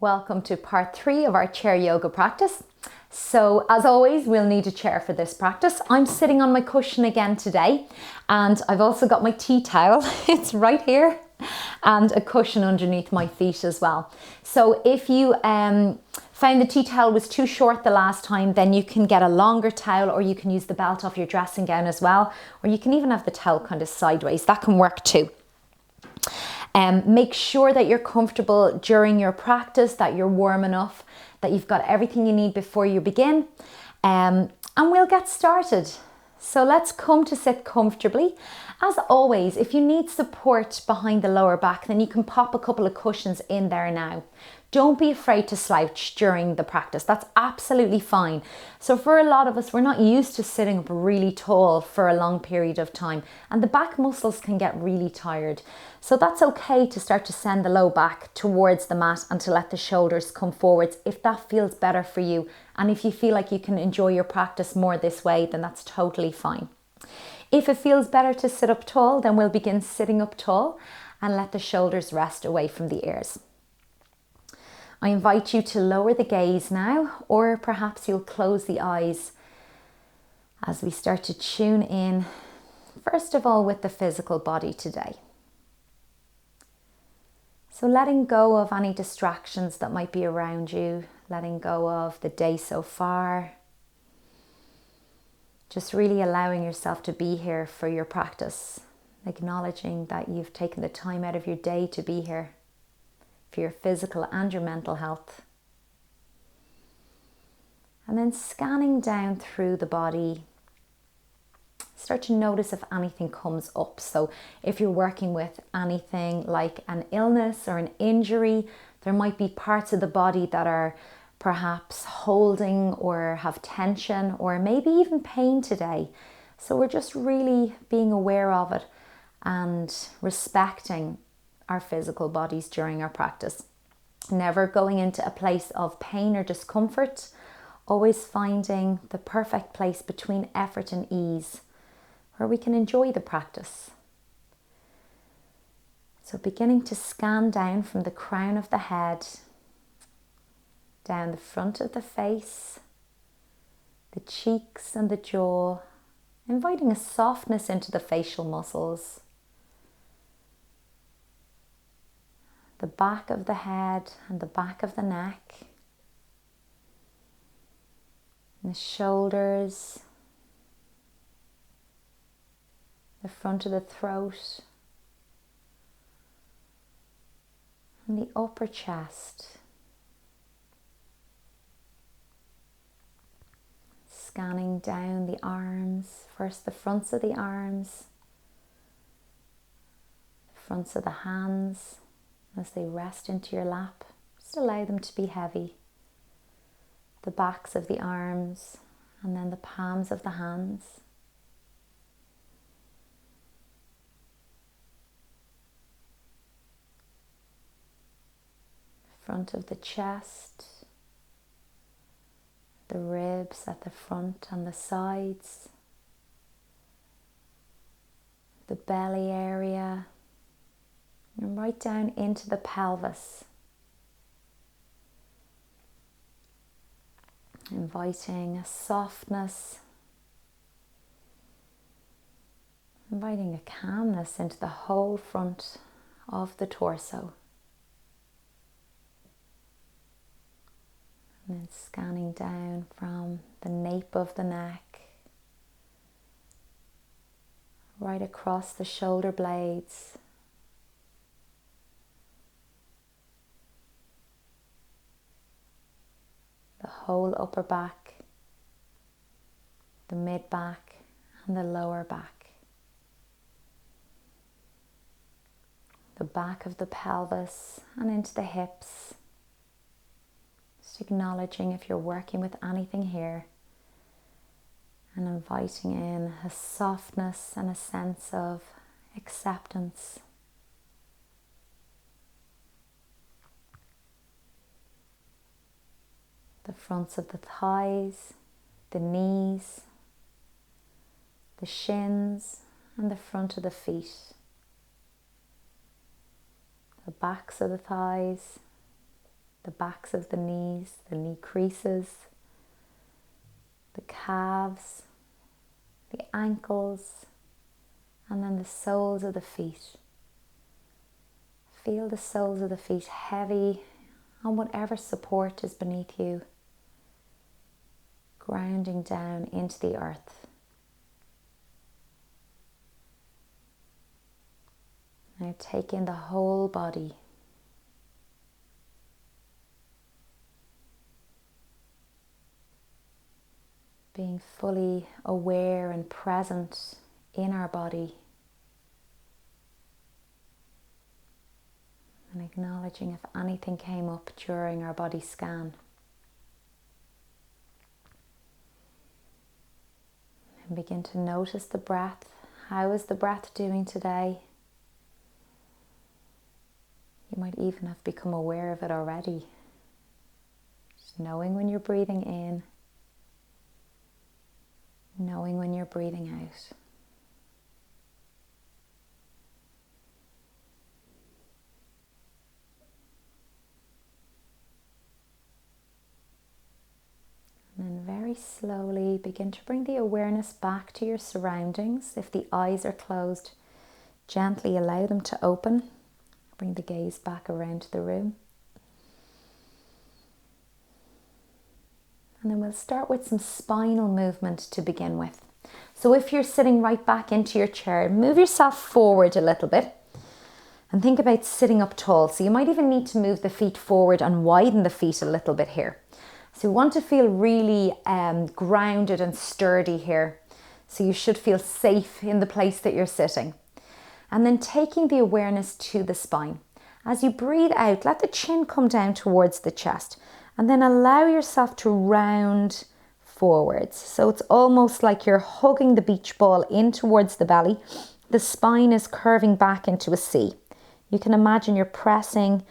Welcome to part 3 of our chair yoga practice. So as always, we'll need a chair for this practice. I'm sitting on my cushion again today, and I've also got my tea towel, it's right here, and a cushion underneath my feet as well. So if you found the tea towel was too short the last time, then you can get a longer towel, or you can use the belt off your dressing gown as well, or you can even have the towel kind of sideways. That can work too. Make sure that you're comfortable during your practice, that you're warm enough, that you've got everything you need before you begin, and we'll get started. So let's come to sit comfortably. As always, if you need support behind the lower back, then you can pop a couple of cushions in there now. Don't be afraid to slouch during the practice. That's absolutely fine. So for a lot of us, we're not used to sitting up really tall for a long period of time, and the back muscles can get really tired. So that's okay to start to send the low back towards the mat and to let the shoulders come forwards if that feels better for you. And if you feel like you can enjoy your practice more this way, then that's totally fine. If it feels better to sit up tall, then we'll begin sitting up tall and let the shoulders rest away from the ears. I invite you to lower the gaze now, or perhaps you'll close the eyes as we start to tune in, first of all, with the physical body today. So letting go of any distractions that might be around you, letting go of the day so far, just really allowing yourself to be here for your practice, acknowledging that you've taken the time out of your day to be here for your physical and your mental health. And then scanning down through the body, start to notice if anything comes up. So if you're working with anything like an illness or an injury, there might be parts of the body that are perhaps holding or have tension or maybe even pain today. So we're just really being aware of it and respecting our physical bodies during our practice. Never going into a place of pain or discomfort, always finding the perfect place between effort and ease where we can enjoy the practice. So beginning to scan down from the crown of the head, down the front of the face, the cheeks and the jaw, inviting a softness into the facial muscles, the back of the head and the back of the neck, and the shoulders, the front of the throat, and the upper chest. Scanning down the arms, first the fronts of the arms, the fronts of the hands as they rest into your lap. Just allow them to be heavy. The backs of the arms and then the palms of the hands. Front of the chest, the ribs at the front and the sides, the belly area, and right down into the pelvis. Inviting a softness, inviting a calmness into the whole front of the torso. And then scanning down from the nape of the neck, right across the shoulder blades, the whole upper back, the mid back and the lower back, the back of the pelvis and into the hips. Just acknowledging if you're working with anything here and inviting in a softness and a sense of acceptance. The fronts of the thighs, the knees, the shins and the front of the feet. The backs of the thighs, the backs of the knees, the knee creases, the calves, the ankles, and then the soles of the feet. Feel the soles of the feet heavy on whatever support is beneath you, grounding down into the earth. Now take in the whole body. Being fully aware and present in our body. And acknowledging if anything came up during our body scan. And begin to notice the breath. How is the breath doing today? You might even have become aware of it already. Just knowing when you're breathing in, knowing when you're breathing out. And then very slowly begin to bring the awareness back to your surroundings. If the eyes are closed, gently allow them to open. Bring the gaze back around the room. And then we'll start with some spinal movement to begin with. So if you're sitting right back into your chair, move yourself forward a little bit and think about sitting up tall. So you might even need to move the feet forward and widen the feet a little bit here. So you want to feel really grounded and sturdy here. So you should feel safe in the place that you're sitting. And then taking the awareness to the spine. As you breathe out, let the chin come down towards the chest. And then allow yourself to round forwards. So it's almost like you're hugging the beach ball in towards the belly. The spine is curving back into a C. You can imagine you're pressing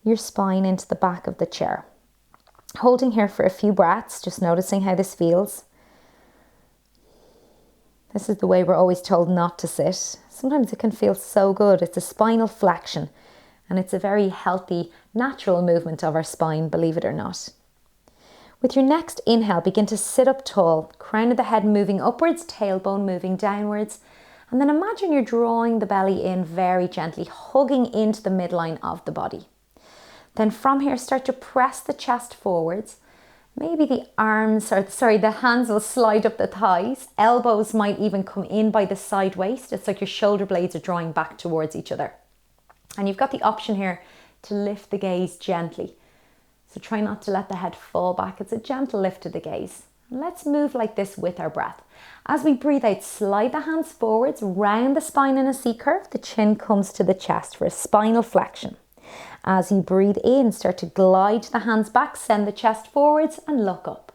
your spine into the back of the chair. Holding here for a few breaths, just noticing how this feels. This is the way we're always told not to sit. Sometimes it can feel so good. It's a spinal flexion. And it's a very healthy, natural movement of our spine, believe it or not. With your next inhale, begin to sit up tall, crown of the head moving upwards, tailbone moving downwards. And then imagine you're drawing the belly in very gently, hugging into the midline of the body. Then from here, start to press the chest forwards. Maybe the hands will slide up the thighs. Elbows might even come in by the side waist. It's like your shoulder blades are drawing back towards each other. And you've got the option here to lift the gaze gently. So try not to let the head fall back. It's a gentle lift to the gaze. And let's move like this with our breath. As we breathe out, slide the hands forwards, round the spine in a C curve. The chin comes to the chest for a spinal flexion. As you breathe in, start to glide the hands back, send the chest forwards and look up.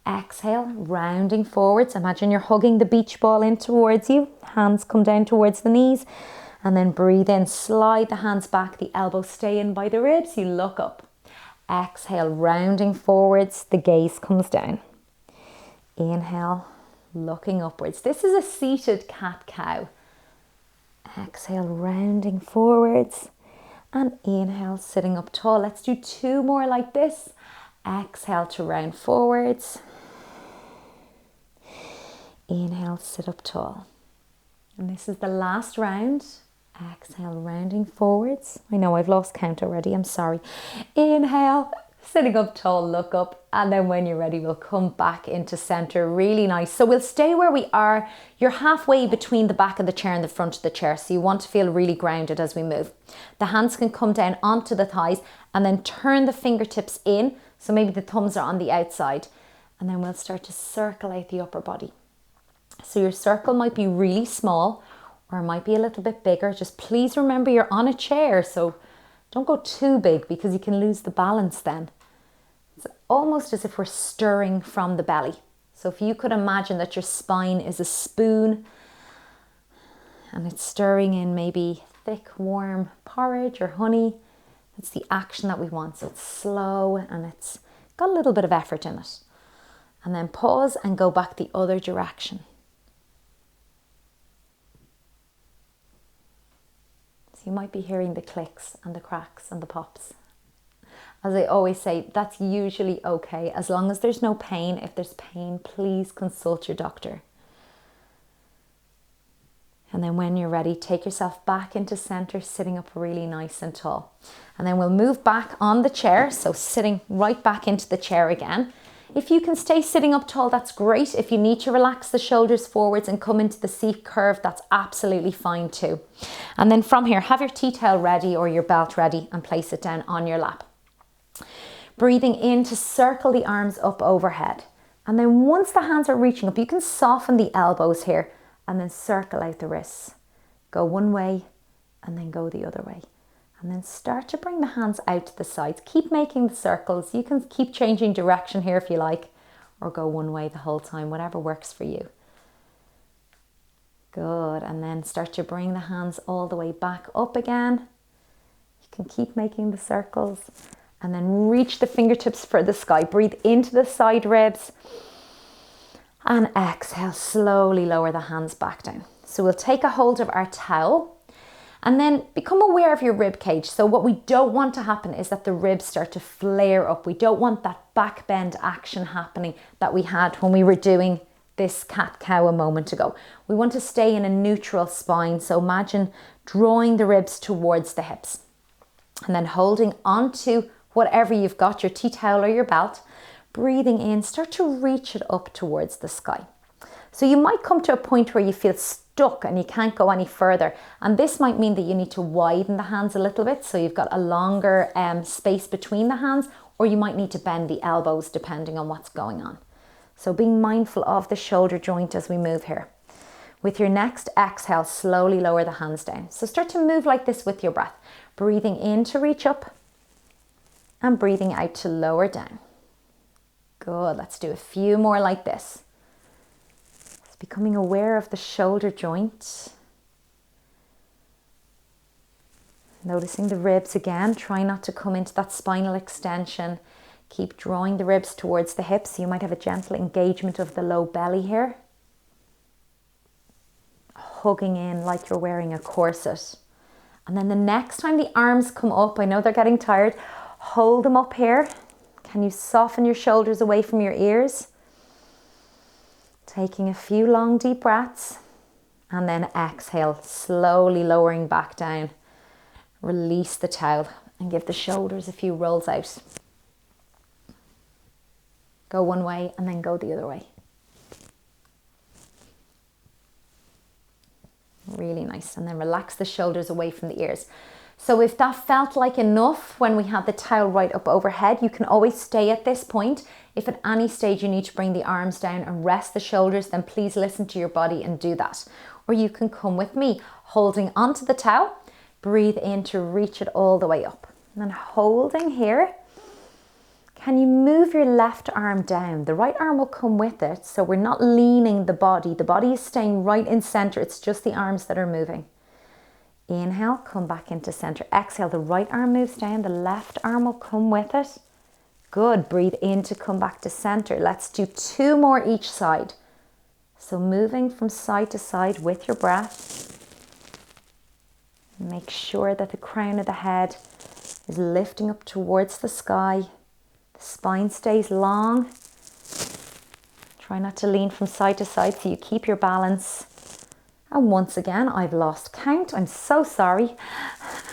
Exhale, rounding forwards. Imagine you're hugging the beach ball in towards you. Hands come down towards the knees. And then breathe in, slide the hands back, the elbows stay in by the ribs, you look up. Exhale, rounding forwards, the gaze comes down. Inhale, looking upwards. This is a seated cat-cow. Exhale, rounding forwards. And inhale, sitting up tall. Let's do 2 more like this. Exhale to round forwards. Inhale, sit up tall. And this is the last round. Exhale, rounding forwards. I know I've lost count already, I'm sorry. Inhale, sitting up tall, look up. And then when you're ready, we'll come back into center. Really nice. So we'll stay where we are. You're halfway between the back of the chair and the front of the chair. So you want to feel really grounded as we move. The hands can come down onto the thighs and then turn the fingertips in. So maybe the thumbs are on the outside. And then we'll start to circulate the upper body. So your circle might be really small, or it might be a little bit bigger. Just please remember you're on a chair, so don't go too big because you can lose the balance then. It's almost as if we're stirring from the belly. So if you could imagine that your spine is a spoon and it's stirring in maybe thick, warm porridge or honey, it's the action that we want. So it's slow and it's got a little bit of effort in it. And then pause and go back the other direction. You might be hearing the clicks and the cracks and the pops As I always say, that's usually okay. As long as there's no pain. If there's pain, please consult your doctor. And then when you're ready, take yourself back into center, sitting up really nice and tall. And then we'll move back on the chair. So sitting right back into the chair again. If you can stay sitting up tall, that's great. If you need to relax the shoulders forwards and come into the C curve, that's absolutely fine too. And then from here, have your tea towel ready or your belt ready and place it down on your lap. Breathing in to circle the arms up overhead. And then once the hands are reaching up, you can soften the elbows here and then circle out the wrists. Go one way and then go the other way. And then start to bring the hands out to the sides. Keep making the circles. You can keep changing direction here if you like, or go one way the whole time, whatever works for you. Good. And then start to bring the hands all the way back up again. You can keep making the circles. And then reach the fingertips for the sky. Breathe into the side ribs. And exhale, slowly lower the hands back down. So we'll take a hold of our towel. And then become aware of your rib cage. So what we don't want to happen is that the ribs start to flare up. We don't want that back bend action happening that we had when we were doing this cat-cow a moment ago. We want to stay in a neutral spine. So imagine drawing the ribs towards the hips. And then holding onto whatever you've got, your tea towel or your belt. Breathing in, start to reach it up towards the sky. So you might come to a point where you feel stuck and you can't go any further. And this might mean that you need to widen the hands a little bit. So you've got a longer space between the hands, or you might need to bend the elbows depending on what's going on. So being mindful of the shoulder joint as we move here. With your next exhale, slowly lower the hands down. So start to move like this with your breath. Breathing in to reach up and breathing out to lower down. Good. Let's do a few more like this. Becoming aware of the shoulder joint. Noticing the ribs again. Try not to come into that spinal extension. Keep drawing the ribs towards the hips. You might have a gentle engagement of the low belly here. Hugging in like you're wearing a corset. And then the next time the arms come up, I know they're getting tired, hold them up here. Can you soften your shoulders away from your ears? Taking a few long deep breaths and then exhale, slowly lowering back down. Release the towel and give the shoulders a few rolls out. Go one way and then go the other way. Really nice. And then relax the shoulders away from the ears. So if that felt like enough when we had the towel right up overhead, you can always stay at this point. If at any stage you need to bring the arms down and rest the shoulders, then please listen to your body and do that. Or you can come with me, holding onto the towel, breathe in to reach it all the way up. And then holding here, can you move your left arm down? The right arm will come with it, so we're not leaning the body. The body is staying right in center. It's just the arms that are moving. Inhale, come back into center. Exhale, the right arm moves down, the left arm will come with it. Good, breathe in to come back to center. Let's do 2 more each side. So moving from side to side with your breath. Make sure that the crown of the head is lifting up towards the sky. The spine stays long. Try not to lean from side to side so you keep your balance. And once again, I've lost count. I'm so sorry.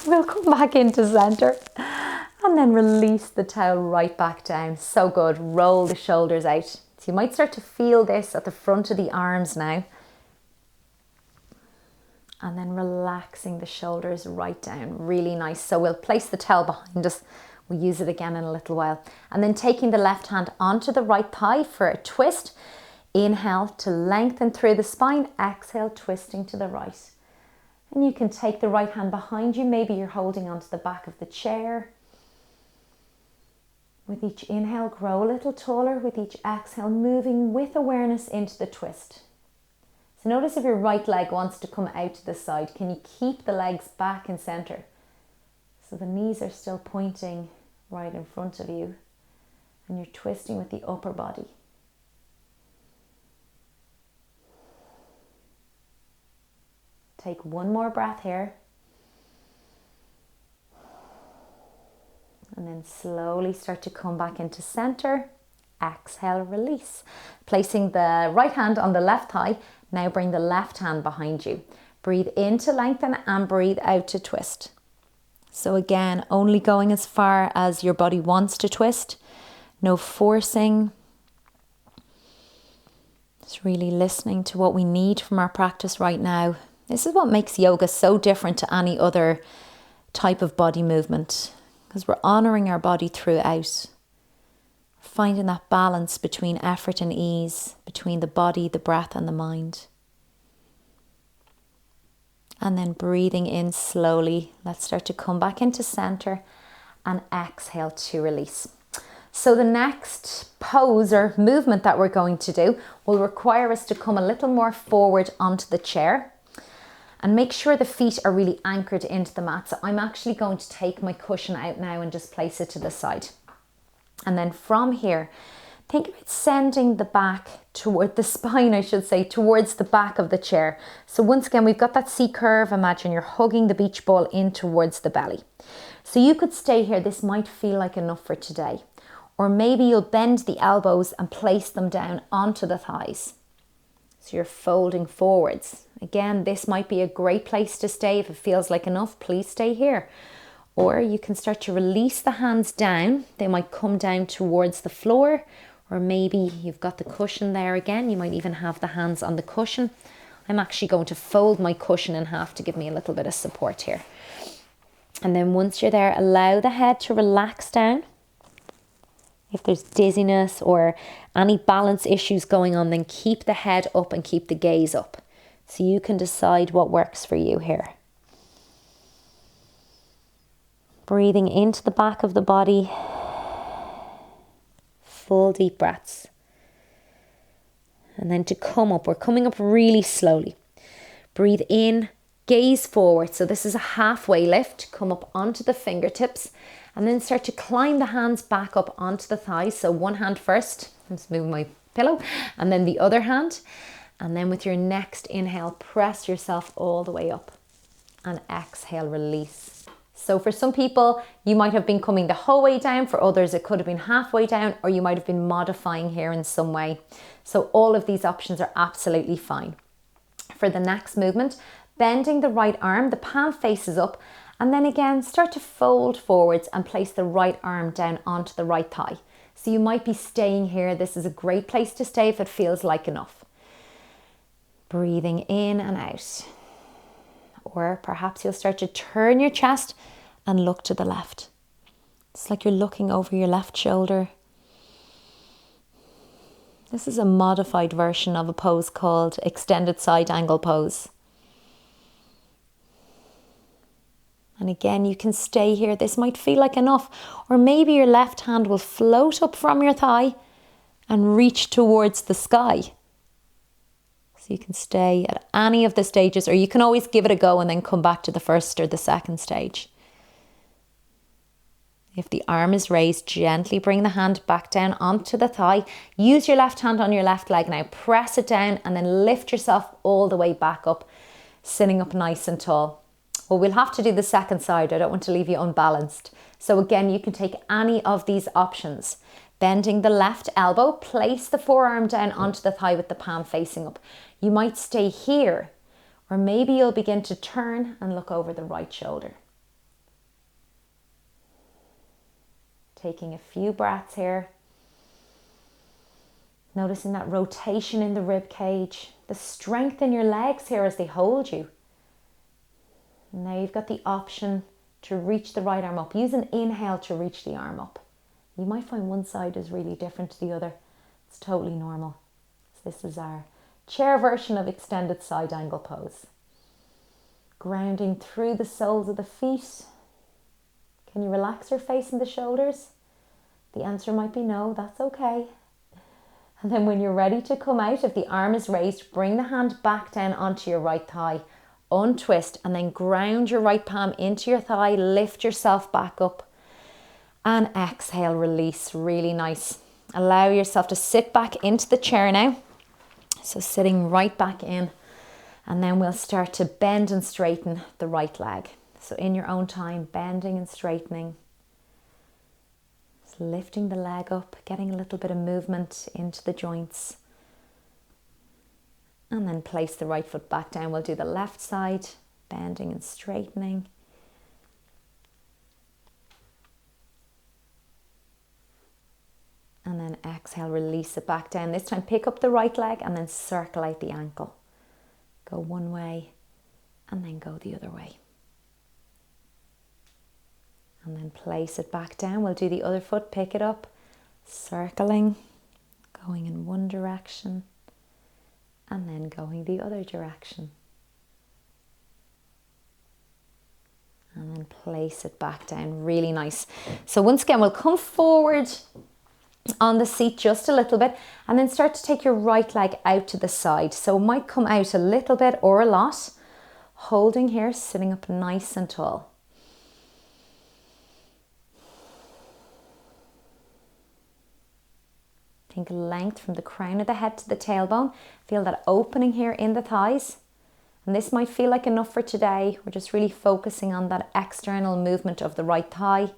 We'll come back into center and then release the towel right back down. So good. Roll the shoulders out. So you might start to feel this at the front of the arms now. And then relaxing the shoulders right down. Really nice. So we'll place the towel behind us. We'll use it again in a little while. And then taking the left hand onto the right thigh for a twist. Inhale to lengthen through the spine. Exhale, twisting to the right. And you can take the right hand behind you. Maybe you're holding onto the back of the chair. With each inhale, grow a little taller. With each exhale, moving with awareness into the twist. So notice if your right leg wants to come out to the side. Can you keep the legs back in center? So the knees are still pointing right in front of you. And you're twisting with the upper body. Take one more breath here. and then slowly start to come back into center. Exhale, release. Placing the right hand on the left thigh, now bring the left hand behind you. Breathe in to lengthen and breathe out to twist. So again, only going as far as your body wants to twist. No forcing. Just really listening to what we need from our practice right now. This is what makes yoga so different to any other type of body movement, because we're honoring our body throughout. Finding that balance between effort and ease, between the body, the breath and the mind. And then breathing in slowly. Let's start to come back into center and exhale to release. So the next pose or movement that we're going to do will require us to come a little more forward onto the chair and make sure the feet are really anchored into the mat. So I'm actually going to take my cushion out now and just place it to the side. And then from here, think about sending the back toward the spine, I should say, towards the back of the chair. So once again, we've got that C curve. Imagine you're hugging the beach ball in towards the belly. So you could stay here. This might feel like enough for today. Or maybe you'll bend the elbows and place them down onto the thighs. So you're folding forwards. Again, this might be a great place to stay. If it feels like enough, please stay here. Or you can start to release the hands down. They might come down towards the floor, or maybe you've got the cushion there again. You might even have the hands on the cushion. I'm actually going to fold my cushion in half to give me a little bit of support here. And then once you're there, allow the head to relax down. If there's dizziness or any balance issues going on, then keep the head up and keep the gaze up. So you can decide what works for you here. Breathing into the back of the body. Full deep breaths. And then to come up, we're coming up really slowly. Breathe in, gaze forward. So this is a halfway lift. Come up onto the fingertips and then start to climb the hands back up onto the thighs. So one hand first. I'm just moving my pillow. And then the other hand. And then with your next inhale, press yourself all the way up. And exhale, release. So for some people, you might have been coming the whole way down. For others, it could have been halfway down, or you might have been modifying here in some way. So all of these options are absolutely fine. For the next movement, bending the right arm, the palm faces up, and then again, start to fold forwards and place the right arm down onto the right thigh. So you might be staying here. This is a great place to stay if it feels like enough. Breathing in and out. Or perhaps you'll start to turn your chest and look to the left. It's like you're looking over your left shoulder. This is a modified version of a pose called extended side angle pose. And again, you can stay here. This might feel like enough. Or maybe your left hand will float up from your thigh and reach towards the sky. So you can stay at any of the stages, or you can always give it a go and then come back to the first or the second stage. If the arm is raised, gently bring the hand back down onto the thigh. Use your left hand on your left leg now. Press it down and then lift yourself all the way back up, sitting up nice and tall. Well, we'll have to do the second side. I don't want to leave you unbalanced. So again, you can take any of these options. Bending the left elbow, place the forearm down onto the thigh with the palm facing up. You might stay here, or maybe you'll begin to turn and look over the right shoulder. Taking a few breaths here. Noticing that rotation in the rib cage, the strength in your legs here as they hold you. Now you've got the option to reach the right arm up. Use an inhale to reach the arm up. You might find one side is really different to the other. It's totally normal. So this is our chair version of extended side angle pose. Grounding through the soles of the feet. Can you relax your face and the shoulders? The answer might be no, that's okay. And then when you're ready to come out, if the arm is raised, bring the hand back down onto your right thigh. Untwist and then ground your right palm into your thigh. Lift yourself back up. And exhale, release. Really nice. Allow yourself to sit back into the chair now. So sitting right back in. And then we'll start to bend and straighten the right leg. So in your own time, bending and straightening. Just lifting the leg up, getting a little bit of movement into the joints. And then place the right foot back down. We'll do the left side, bending and straightening. And then exhale, release it back down. This time pick up the right leg and then circle out the ankle. Go one way and then go the other way. And then place it back down. We'll do the other foot, pick it up, circling, going in one direction and then going the other direction. And then place it back down. Really nice. So once again, we'll come forward on the seat just a little bit and then start to take your right leg out to the side. So it might come out a little bit or a lot. Holding here, sitting up nice and tall. Think length from the crown of the head to the tailbone. Feel that opening here in the thighs. And this might feel like enough for today. We're just really focusing on that external movement of the right thigh.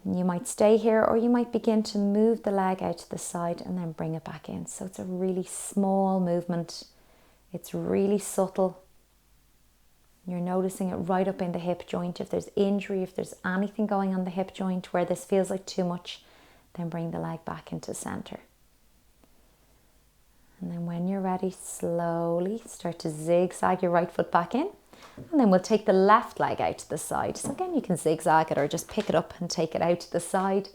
And you might stay here or you might begin to move the leg out to the side and then bring it back in. So it's a really small movement. It's really subtle. You're noticing it right up in the hip joint. If there's injury, if there's anything going on the hip joint where this feels like too much, then bring the leg back into center. And then when you're ready, slowly start to zigzag your right foot back in. And then we'll take the left leg out to the side. So again, you can zigzag it or just pick it up and take it out to the side.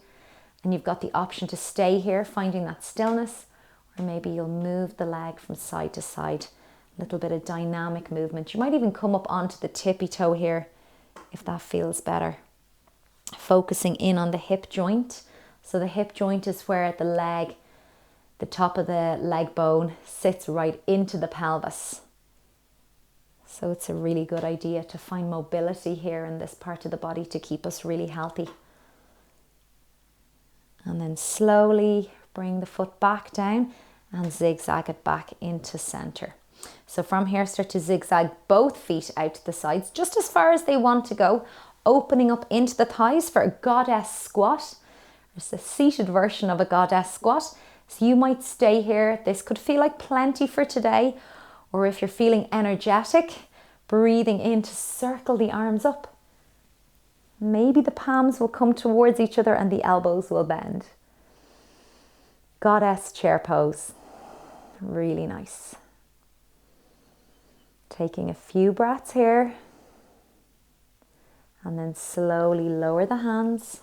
And you've got the option to stay here, finding that stillness, or maybe you'll move the leg from side to side. A little bit of dynamic movement. You might even come up onto the tippy toe here if that feels better. Focusing in on the hip joint. So the hip joint is where the leg, the top of the leg bone sits right into the pelvis. So it's a really good idea to find mobility here in this part of the body to keep us really healthy. And then slowly bring the foot back down and zigzag it back into center. So from here, start to zigzag both feet out to the sides, just as far as they want to go, opening up into the thighs for a goddess squat. It's a seated version of a goddess squat. So you might stay here. This could feel like plenty for today. Or if you're feeling energetic, breathing in to circle the arms up. Maybe the palms will come towards each other and the elbows will bend. Goddess chair pose. Really nice. Taking a few breaths here. And then slowly lower the hands.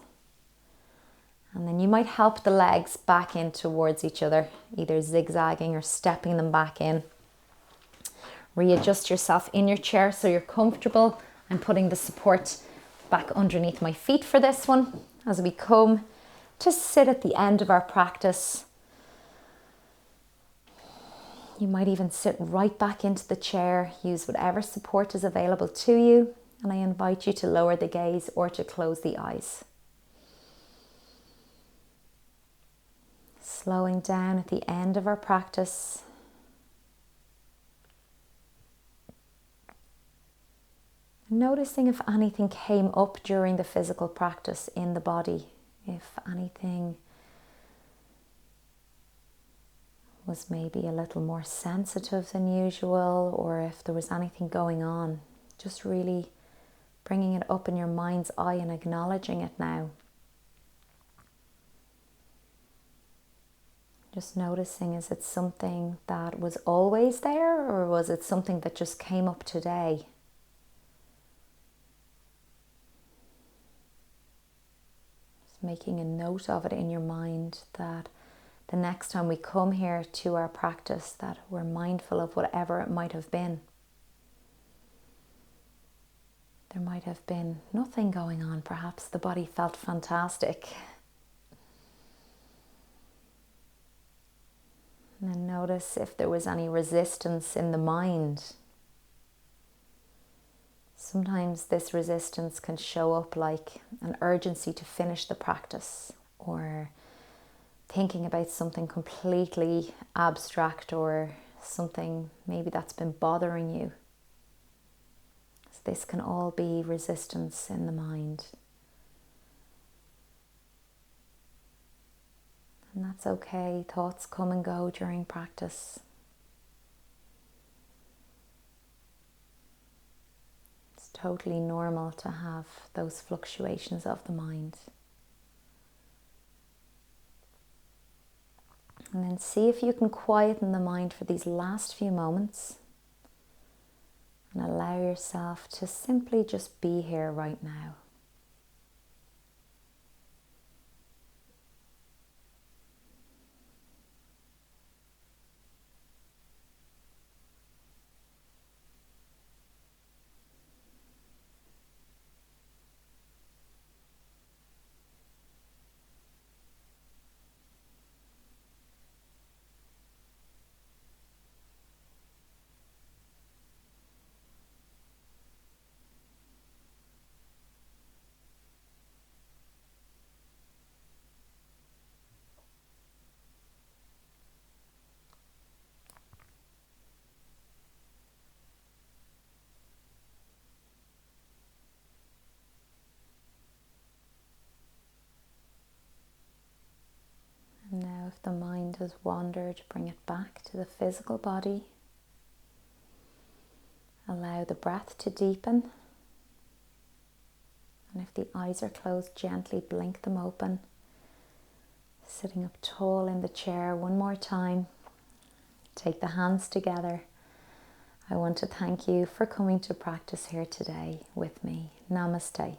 And then you might help the legs back in towards each other, either zigzagging or stepping them back in. Readjust yourself in your chair so you're comfortable. I'm putting the support back underneath my feet for this one as we come to sit at the end of our practice. You might even sit right back into the chair, use whatever support is available to you, and I invite you to lower the gaze or to close the eyes. Slowing down at the end of our practice. Noticing if anything came up during the physical practice in the body, if anything was maybe a little more sensitive than usual, or if there was anything going on, just really bringing it up in your mind's eye and acknowledging it now. Just noticing, is it something that was always there, or was it something that just came up today? Just making a note of it in your mind that the next time we come here to our practice, that we're mindful of whatever it might have been. There might have been nothing going on. Perhaps the body felt fantastic. And then notice if there was any resistance in the mind. Sometimes this resistance can show up like an urgency to finish the practice, or thinking about something completely abstract, or something maybe that's been bothering you. So this can all be resistance in the mind. That's okay. Thoughts come and go during practice. It's totally normal to have those fluctuations of the mind. And then see if you can quieten the mind for these last few moments and allow yourself to simply just be here right now. And now if the mind has wandered, bring it back to the physical body. Allow the breath to deepen. And if the eyes are closed, gently blink them open. Sitting up tall in the chair one more time. Take the hands together. I want to thank you for coming to practice here today with me. Namaste.